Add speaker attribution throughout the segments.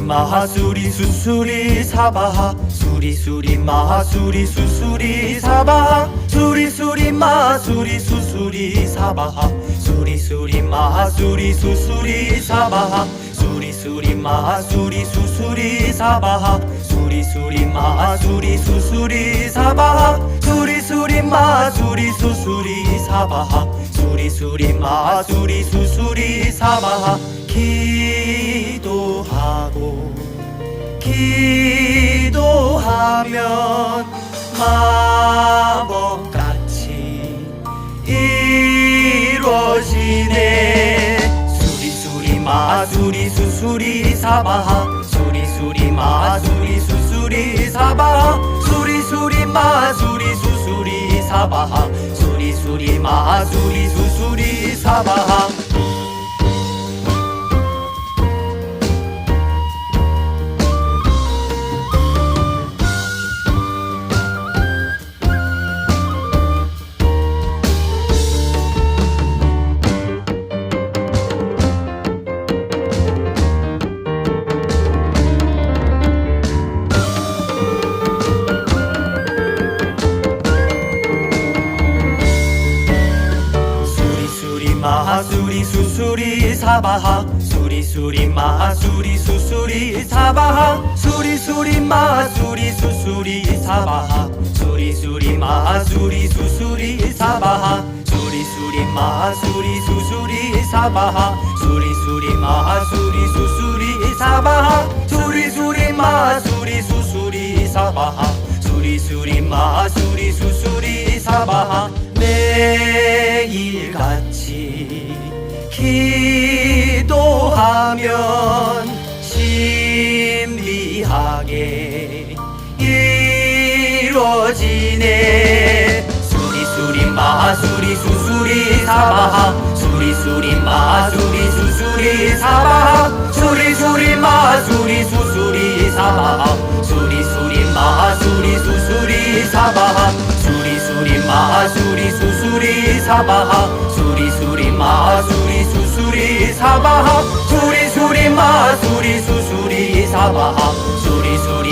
Speaker 1: 마하수리 수수리 사바하 수리수리 마하수리 수수리 사바하 수리수리 마하수리 수수리 사바하 수리수리 마하수리 수수리 사바하 수리수리 마하수리 수수리 사바하 수리수리 마하수리 수수리 사바하 수리수리 마하수리 수수리 사바하 수리수리 마하수리 수수리 사바하 기도하고 기도하면 마법같이 이루어지네 수리수리 마수리 수수리 사바하 수리수리 마수리 수수리 사바하 수리수리 마수리 수수리 사바하 수리수리 마수리 수수리 사바하 마수리 수수리 사바하 수리수리 마수리 수수리 사바하 수리수리 마수리 수수리 사바하 수리수리 마수리 수수리 사바하 수리수리 마수리 수수리 사바하 수리수리 마수리 수수리 사바하 수리수리 마수리 수수리 사바하 수리수리 마수리 수수리 사바하 매일같이 기도하면 신비하게 이루어지네 수리수리 마수리 수수리 사바하 수리수리 마수리 수수리 사바하 수리수리 마수리 수수리 사바하 수리수리 마수리 수수리 사바하 수리수리 마수리 수수리 사바하 수리수리 마수리 수수리 사바하 수리수리 마수리 수수리 사바하 수리수리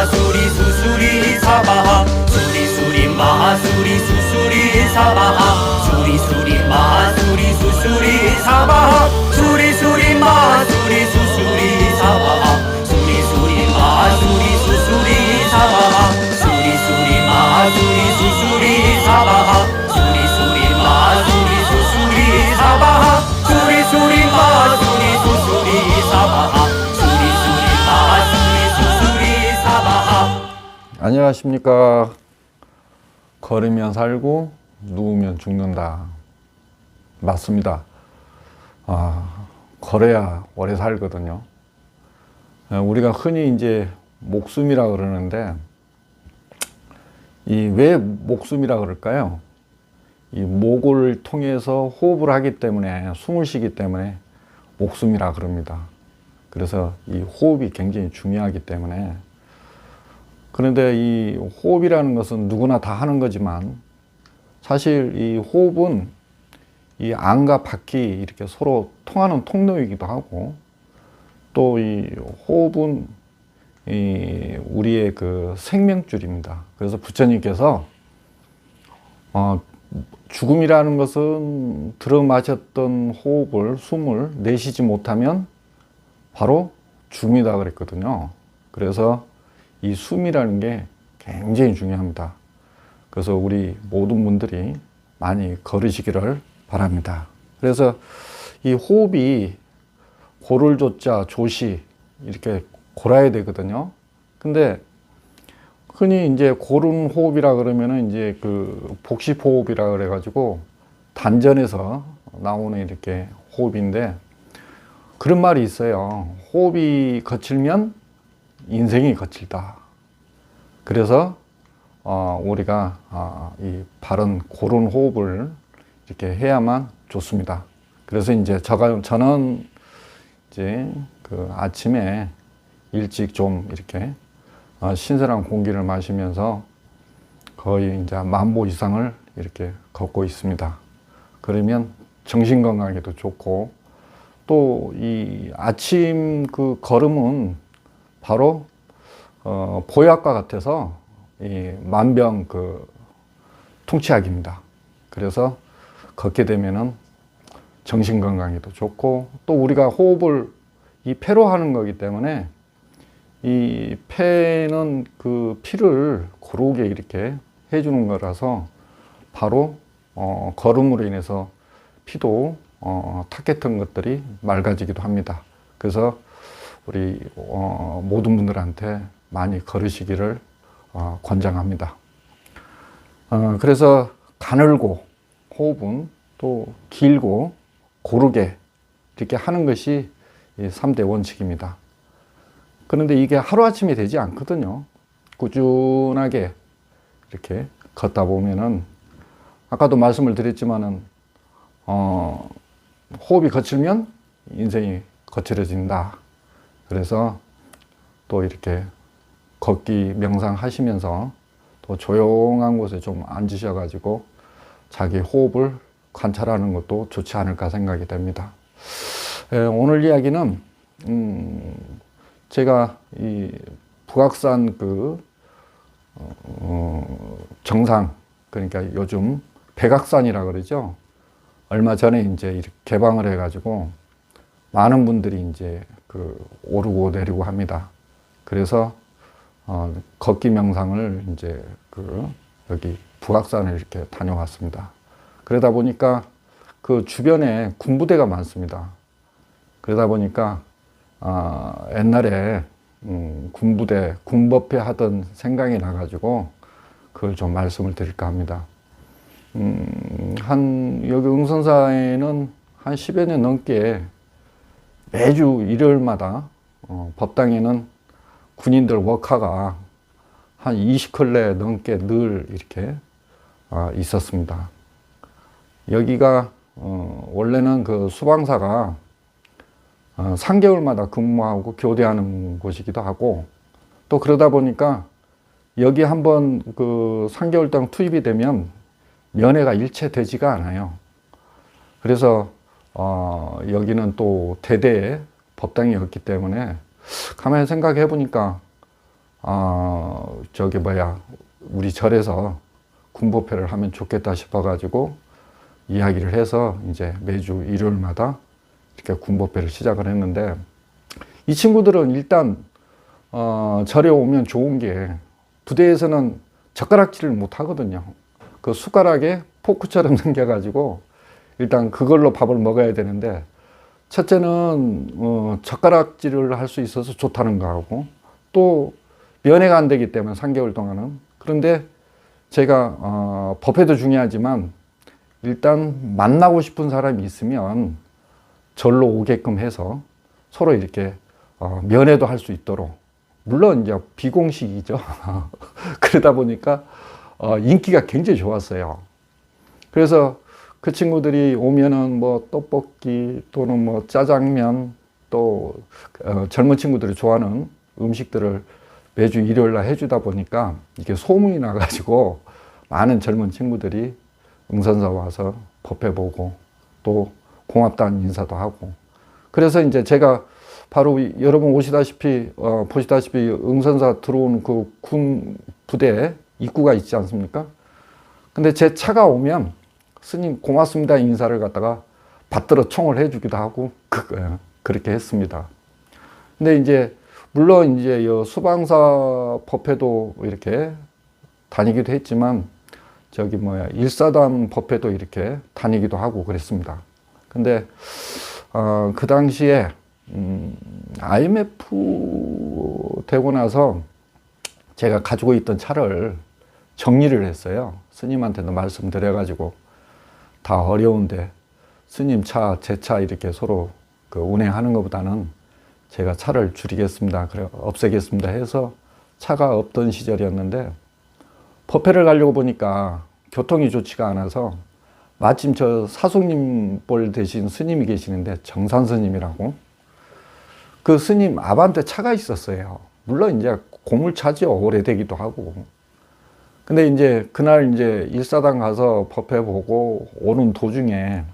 Speaker 1: 마수리 수수리 사바하 수리수리 마수리 수수리 사바하 수리수리 마수리 수수리 사바하 수리수리 마수리 수수리 사바하 수리수리 마수리 수수리 사바하 수리수리 마수리 수수리 사바하 수리수리 마수리 수수리 사바하 수리수리 마수리 수수리 사바하 수리수리 마수리 수수리 사바하.
Speaker 2: 안녕하십니까. 걸으면 살고 누우면 죽는다. 맞습니다. 걸어야 오래 살거든요. 우리가 흔히 이제 목숨이라 그러는데 이 왜 목숨이라 그럴까요? 이 목을 통해서 호흡을 하기 때문에 숨을 쉬기 때문에 목숨이라 그럽니다. 그래서 이 호흡이 굉장히 중요하기 때문에 그런데 이 호흡이라는 것은 누구나 다 하는 거지만 사실 이 호흡은 이 안과 밖이 이렇게 서로 통하는 통로이기도 하고 또 이 호흡은 이 우리의 그 생명줄입니다. 그래서 부처님께서 죽음이라는 것은 들어마셨던 호흡을 숨을 내쉬지 못하면 바로 죽음이다 그랬거든요. 그래서 이 숨이라는 게 굉장히 중요합니다. 그래서 우리 모든 분들이 많이 걸으시기를 바랍니다. 그래서 이 호흡이 고를 조자 조시 이렇게 골아야 되거든요. 근데 흔히 이제 고른 호흡이라 그러면은 이제 그 복식 호흡이라 그래가지고 단전에서 나오는 이렇게 호흡인데 그런 말이 있어요. 호흡이 거칠면 인생이 거칠다. 그래서 우리가 이 바른 고른 호흡을 이렇게 해야만 좋습니다. 그래서 이제 저는 이제 그 아침에 일찍 좀 이렇게 신선한 공기를 마시면서 거의 이제 10,000보 이상을 이렇게 걷고 있습니다. 그러면 정신 건강에도 좋고 또 이 아침 그 걸음은 바로 보약과 같아서 이 만병 통치약입니다. 그래서 걷게 되면은 정신 건강에도 좋고, 또 우리가 호흡을 이 폐로 하는 거기 때문에 이 폐는 그 피를 고르게 이렇게 해주는 거라서 바로 걸음으로 인해서 피도 탁했던 것들이 맑아지기도 합니다. 그래서 우리 모든 분들한테 많이 걸으시기를 권장합니다. 그래서 가늘고 호흡은 또 길고 고르게 이렇게 하는 것이 이 3대 원칙입니다. 그런데 이게 하루아침에 되지 않거든요. 꾸준하게 이렇게 걷다 보면은, 아까도 말씀을 드렸지만은 호흡이 거칠면 인생이 거칠어진다. 그래서 또 이렇게 걷기 명상하시면서 또 조용한 곳에 좀 앉으셔가지고 자기 호흡을 관찰하는 것도 좋지 않을까 생각이 됩니다. 오늘 이야기는 제가 이 북악산 정상, 그러니까 요즘 백악산이라 그러죠. 얼마 전에 이제 이렇게 개방을 해가지고 많은 분들이 이제 오르고 내리고 합니다. 그래서 걷기 명상을 이제 여기 북악산을 이렇게 다녀왔습니다. 그러다 보니까 그 주변에 군부대가 많습니다. 그러다 보니까 옛날에 군부대, 군법회 하던 생각이 나가지고 그걸 좀 말씀을 드릴까 합니다. 여기 응선사에는 한 10여 년 넘게 매주 일요일마다 법당에는 군인들 워카가 한 20컬레 넘게 늘 이렇게 있었습니다. 여기가 원래는 그 수방사가 3개월마다 근무하고 교대하는 곳이기도 하고, 또 그러다 보니까 여기 한번 3개월 동안 투입이 되면 면회가 일체되지가 않아요. 그래서 여기는 또 대대의 법당이었기 때문에 가만히 생각해 보니까 우리 절에서 군법회를 하면 좋겠다 싶어가지고 이야기를 해서 이제 매주 일요일마다 이렇게 군법회를 시작을 했는데, 이 친구들은 일단 절에 오면 좋은 게 부대에서는 젓가락질을 못 하거든요. 그 숟가락에 포크처럼 생겨가지고 일단 그걸로 밥을 먹어야 되는데, 첫째는 젓가락질을 할 수 있어서 좋다는 거하고, 또 면회가 안 되기 때문에 3개월 동안은. 그런데 제가 법회도 중요하지만 일단 만나고 싶은 사람이 있으면 절로 오게끔 해서 서로 이렇게 면회도 할 수 있도록, 물론 이제 비공식이죠. 그러다 보니까 인기가 굉장히 좋았어요. 그래서 그 친구들이 오면은 뭐 떡볶이 또는 뭐 짜장면, 또 젊은 친구들이 좋아하는 음식들을 매주 일요일 날 해주다 보니까 이게 소문이 나가지고 많은 젊은 친구들이 응선사 와서 법회 보고 또 고맙다는 인사도 하고, 그래서 이제 제가 바로 여러분 보시다시피 응선사 들어오는 그 군 부대 입구가 있지 않습니까? 근데 제 차가 오면 스님 고맙습니다 인사를 갖다가 받들어 총을 해주기도 하고 그렇게 했습니다. 근데 이제 물론 이제 수방사 법회도 이렇게 다니기도 했지만 일사단 법회도 이렇게 다니기도 하고 그랬습니다. 근데 그 당시에 IMF 되고 나서 제가 가지고 있던 차를 정리를 했어요. 스님한테도 말씀드려가지고 다 어려운데 스님 차, 제 차 이렇게 서로 운행하는 것보다는 제가 차를 줄이겠습니다. 그래 없애겠습니다 해서 차가 없던 시절이었는데, 법회를 가려고 보니까 교통이 좋지가 않아서 마침 저 사숙님 볼 대신 스님이 계시는데, 정산 스님이라고, 그 스님 아반떼 차가 있었어요. 물론 이제 고물차죠. 오래되기도 하고. 근데 이제 그날 이제 일사당 가서 법회 보고 오는 도중에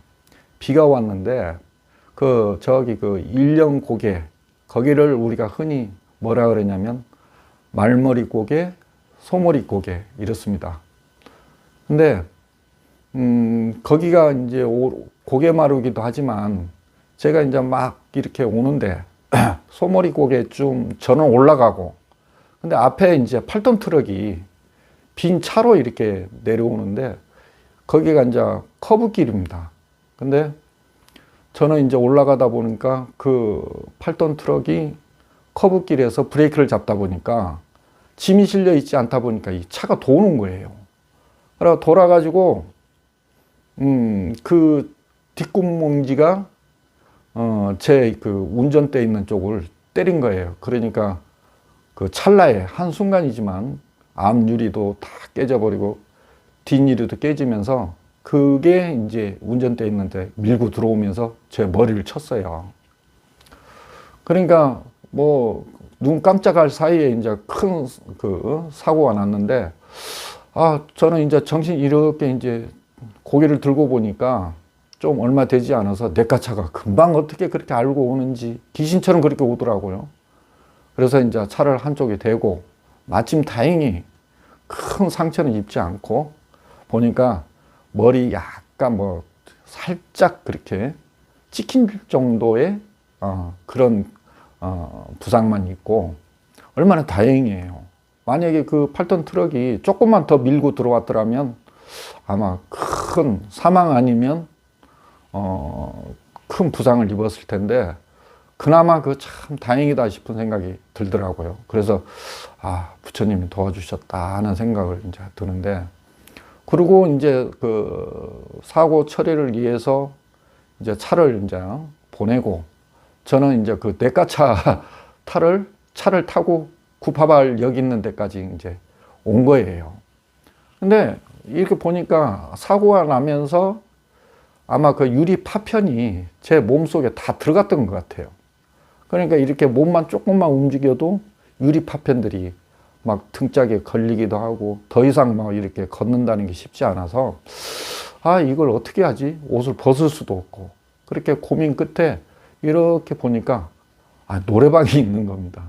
Speaker 2: 비가 왔는데 일령 고개, 거기를 우리가 흔히 뭐라 그러냐면 말머리 고개, 소머리 고개 이렇습니다. 근데 거기가 이제 고개마루기도 하지만 제가 이제 막 이렇게 오는데 소머리 고개 좀 저는 올라가고 근데 앞에 이제 8톤 트럭이 빈 차로 이렇게 내려오는데 거기가 이제 커브길입니다. 근데 저는 이제 올라가다 보니까 그 8톤 트럭이 커브길에서 브레이크를 잡다 보니까 짐이 실려 있지 않다 보니까 이 차가 도는 거예요. 그래서 돌아가지고 그 뒷구멍지가 제 그 운전대에 있는 쪽을 때린 거예요. 그러니까 그 찰나에 한순간이지만 앞유리도 다 깨져버리고 뒷유리도 깨지면서 그게 이제 운전대에 있는데 밀고 들어오면서 제 머리를 쳤어요. 그러니까 뭐 눈 깜짝할 사이에 이제 큰 그 사고가 났는데 저는 이제 정신 이렇게 이제 고개를 들고 보니까 좀 얼마 되지 않아서 내과차가 금방 어떻게 그렇게 알고 오는지 귀신처럼 그렇게 오더라고요. 그래서 이제 차를 한쪽에 대고 마침 다행히 큰 상처는 입지 않고 보니까 머리 약간 뭐 살짝 그렇게 찍힌 정도의 그런 부상만 있고 얼마나 다행이에요. 만약에 그 8톤 트럭이 조금만 더 밀고 들어왔더라면 아마 큰 사망 아니면 큰 부상을 입었을 텐데 그나마 그 참 다행이다 싶은 생각이 들더라고요. 그래서 부처님이 도와주셨다 하는 생각을 이제 드는데 그리고 이제 그 사고 처리를 위해서 이제 차를 이제 보내고 저는 이제 그 내과차 차를 타고 구파발 역 있는 데까지 이제 온 거예요. 근데 이렇게 보니까 사고가 나면서 아마 그 유리 파편이 제 몸속에 다 들어갔던 것 같아요. 그러니까 이렇게 몸만 조금만 움직여도 유리 파편들이 막 등짝에 걸리기도 하고 더 이상 막 이렇게 걷는다는 게 쉽지 않아서 이걸 어떻게 하지? 옷을 벗을 수도 없고 그렇게 고민 끝에 이렇게 보니까 노래방이 있는 겁니다.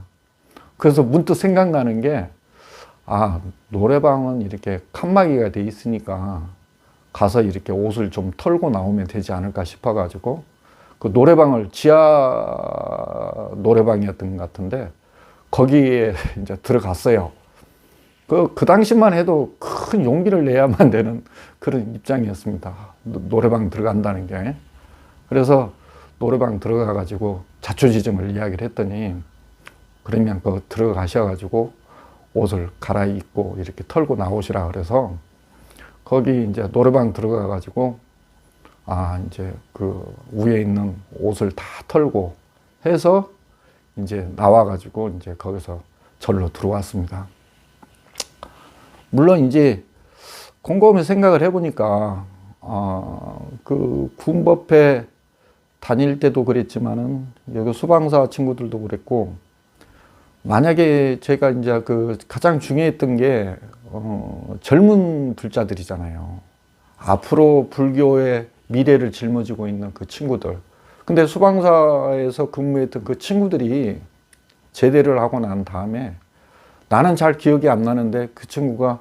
Speaker 2: 그래서 문득 생각나는 게 노래방은 이렇게 칸막이가 돼 있으니까 가서 이렇게 옷을 좀 털고 나오면 되지 않을까 싶어 가지고 그 노래방을 지하 노래방이었던 것 같은데 거기에 이제 들어갔어요. 그 당시만 해도 큰 용기를 내야만 되는 그런 입장이었습니다. 노래방 들어간다는 게. 그래서 노래방 들어가 가지고 자초지종을 이야기를 했더니 그러면 그 들어가셔 가지고 옷을 갈아입고 이렇게 털고 나오시라 그래서 거기 이제 노래방 들어가 가지고 이제 그 위에 있는 옷을 다 털고 해서 이제 나와 가지고 이제 거기서 절로 들어왔습니다. 물론 이제 곰곰이 생각을 해보니까 그 군법회 다닐 때도 그랬지만은 여기 수방사 친구들도 그랬고 만약에 제가 이제 그 가장 중요했던 게 젊은 불자들이잖아요. 앞으로 불교의 미래를 짊어지고 있는 그 친구들. 근데 수방사에서 근무했던 그 친구들이 제대를 하고 난 다음에 나는 잘 기억이 안 나는데 그 친구가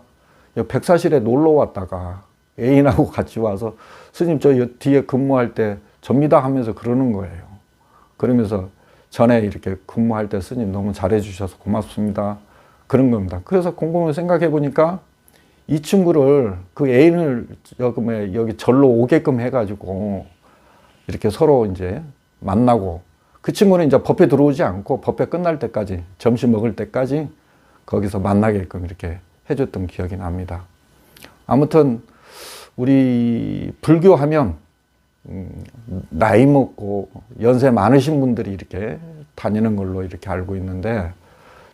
Speaker 2: 백사실에 놀러 왔다가 애인하고 같이 와서 스님 저 뒤에 근무할 때 접니다 하면서 그러는 거예요. 그러면서 전에 이렇게 근무할 때 스님 너무 잘해 주셔서 고맙습니다. 그런 겁니다. 그래서 곰곰이 생각해 보니까 이 친구를 그 애인을 여기 절로 오게끔 해가지고 이렇게 서로 이제 만나고 그 친구는 이제 법회 들어오지 않고 법회 끝날 때까지 점심 먹을 때까지 거기서 만나게끔 이렇게 해줬던 기억이 납니다. 아무튼 우리 불교 하면 나이 먹고 연세 많으신 분들이 이렇게 다니는 걸로 이렇게 알고 있는데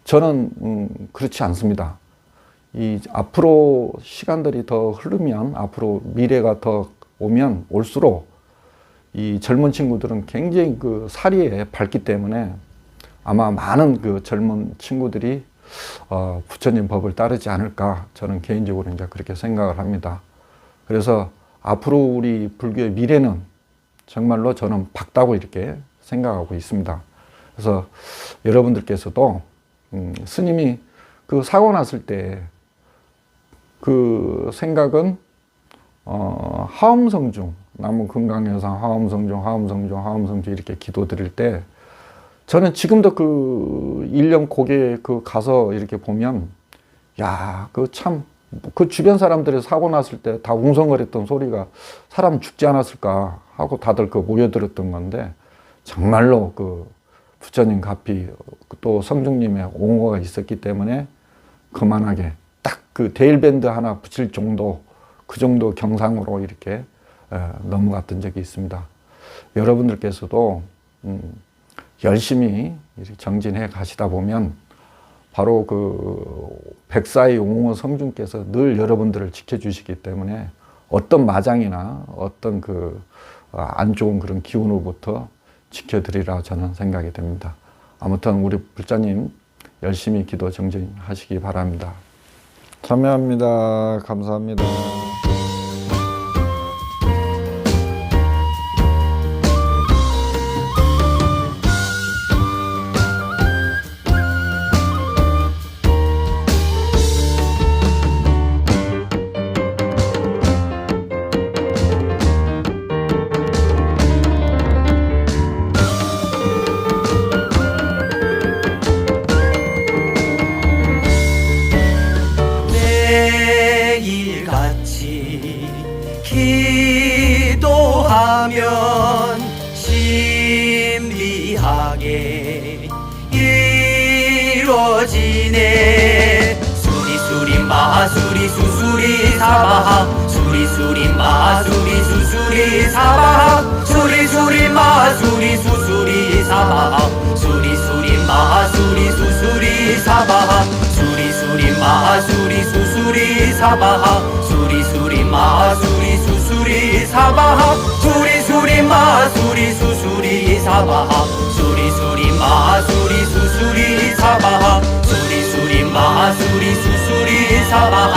Speaker 2: 저는 그렇지 않습니다. 이 앞으로 시간들이 더 흐르면 앞으로 미래가 더 오면 올수록 이 젊은 친구들은 굉장히 그 사리에 밝기 때문에 아마 많은 그 젊은 친구들이 부처님 법을 따르지 않을까 저는 개인적으로 이제 그렇게 생각을 합니다. 그래서 앞으로 우리 불교의 미래는 정말로 저는 밝다고 이렇게 생각하고 있습니다. 그래서 여러분들께서도 스님이 그 사고 났을 때 그 생각은 하엄성중, 나무 금강여상 하엄성중 이렇게 기도 드릴 때 저는 지금도 그 일령 고개 그 가서 이렇게 보면 야, 그 참 그 주변 사람들이 사고 났을 때 다 웅성거렸던 소리가 사람 죽지 않았을까 하고 다들 그 모여들었던 건데 정말로 그 부처님 가피 또 성중님의 옹호가 있었기 때문에 그만하게 딱 그 데일밴드 하나 붙일 정도 그 정도 경상으로 이렇게 넘어갔던 적이 있습니다. 여러분들께서도 열심히 이렇게 정진해 가시다 보면 바로 그 백사의 옹호 성중께서 늘 여러분들을 지켜주시기 때문에 어떤 마장이나 어떤 그 안 좋은 그런 기운으로부터 지켜드리라 저는 생각이 됩니다. 아무튼 우리 불자님 열심히 기도 정진하시기 바랍니다. 참여합니다. 감사합니다.
Speaker 1: 매일같이 기도하면 신비하게 이루어지네. 수리수리 마수리 수수리 사바하 수리수리 마수리 수수리 사바하 수리수리 마수리 수수리 사바하 수리수리 마수리 수수리 사바하 수리수리 마수리 수수리 사바하 수리수리 마수리 수수리 사바하 수리수리 마수리 수수리 사바하 수리수리 마수리 수수리 사바하 수리수리 마수리 수수리 사바하